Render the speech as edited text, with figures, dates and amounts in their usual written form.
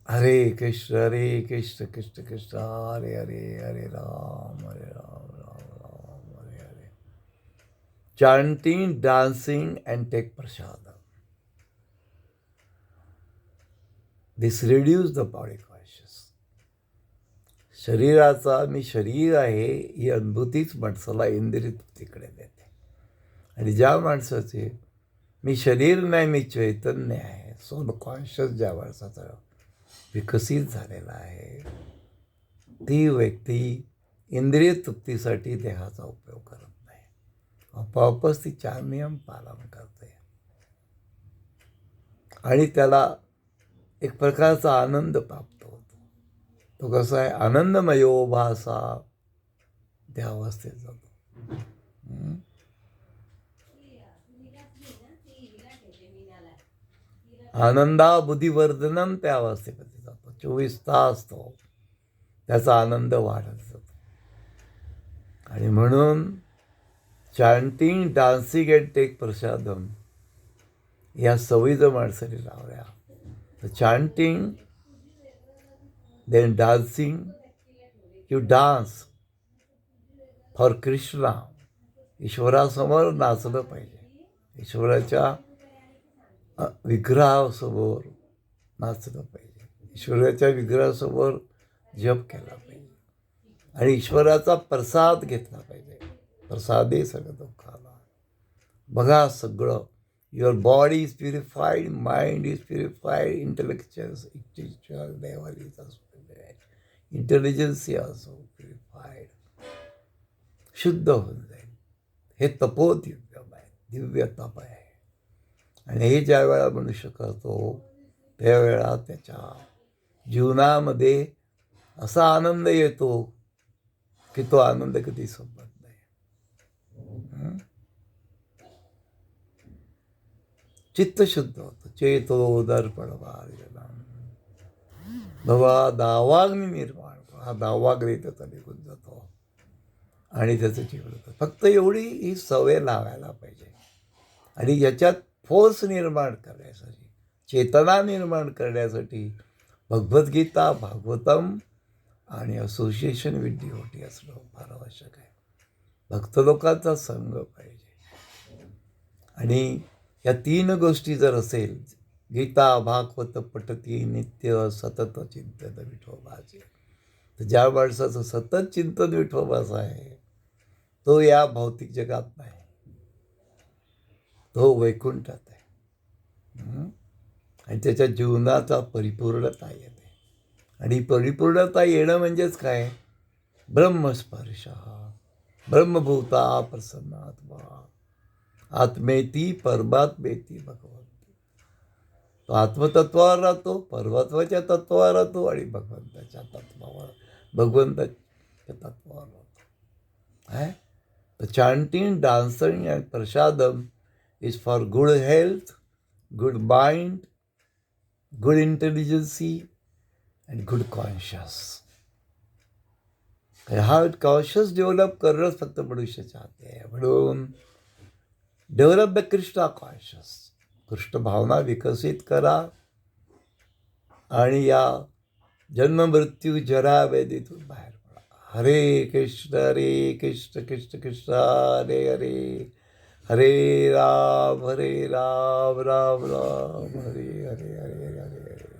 हरे Krishna Krishna Krishna Hare Hare Hare Ram Ram Hare Hare. Chanting, dancing and take prasada. This reduce the body conscious. शरीराचा मी शरीर आहे ही अनुभूतीच माणसाला इंद्रिय तृप्तीकडे देते. आणि ज्या माणसाचे मी शरीर नाही मी चैतन्य आहे, सोल कॉन्शियस ज्या माणसाचा विकसित झालेला आहे, ती व्यक्ती इंद्रिय तृप्तीसाठी देहाचा उपयोग करत नाही. आपोआपच ती 4 नियम पालन करते आणि त्याला एक प्रकारचा आनंद प्राप्त होतो. तो कसा आहे, आनंदमयो भासा त्या अवस्थेत जातो. आनंदा बुद्धिवर्धनम त्या अवस्थेमध्ये जातो. 24 तास तो त्याचा आनंद वाढत जातो. आणि म्हणून chanting, dancing and take prasadam या सवयी जर माणसाने लावल्या तर chanting, then dancing, you dance for Krishna. ईश्वरासमोर नाचलं पाहिजे, ईश्वराच्या विग्रहासमोर नाचलं पाहिजे, ईश्वराच्या विग्रहासमोर जप केला पाहिजे आणि ईश्वराचा प्रसाद घेतला पाहिजे. प्रसादे सगळं दुःखाला. बघा सगळं, your body is purified, mind is purified, intellectual level is also purified, intelligence also purified. शुद्ध होऊन जाईल. हे तपोदिव्यम आहे, दिव्य तप आहे. आणि हे ज्या वेळा मनुष्य करतो त्यावेळा त्याच्या जीवनामध्ये असा आनंद येतो की तो आनंद कधी संपत नाही. चित्त शुद्ध होतं. चेतो दर्पण बाबा दावाग्नी निर्माण. हा दावाग्नी त्याचा निघून जातो आणि त्याचं जीवन होतं. फक्त एवढी ही सवय लावायला पाहिजे. आणि याच्यात फोर्स निर्माण करण्यासाठी, चेतना निर्माण करण्यासाठी भगवद्गीता, भागवतम आणि असोसिएशन विथ डिव्होटी असणं फार आवश्यक आहे. भक्त लोकांचा संघ पाहिजे. आणि या 3 गोष्टी जर असेल, गीता भागवत पठती नित्य सतत चिंतन विठोबाचे, तर ज्या माणसाचं सतत चिंतन विठोबाचं आहे तो या भौतिक जगात नाही, तो वैकुंठात आहे. आणि त्याच्या जीवनाचा परिपूर्णता येते. आणि परिपूर्णता येणं म्हणजेच काय, ब्रह्मस्पर्श, ब्रह्मभूता प्रसन्नात्मा, आत्मेती परमात्मेती भगवंती. तो आत्मतत्वावर राहतो, परमात्माच्या तत्वावर राहतो आणि भगवंताच्या तत्वावर, भगवंताच्या तत्वावर राहतो. The chanting, dancing and prasadam is for good health, good mind, good intelligence and good conscience. हा कॉन्शियस डेव्हलप करणंच फक्त मनुष्याच्या हाती आहे. म्हणून develop the Krishna conscious. Krishna भावना विकसित करा आणि या जन्ममृत्यू जरा व्याधीतून बाहेर पडा. हरे कृष्ण कृष्ण कृष्ण हरे हरे, हरे राम राम राम हरे हरे हरे हरे हरे.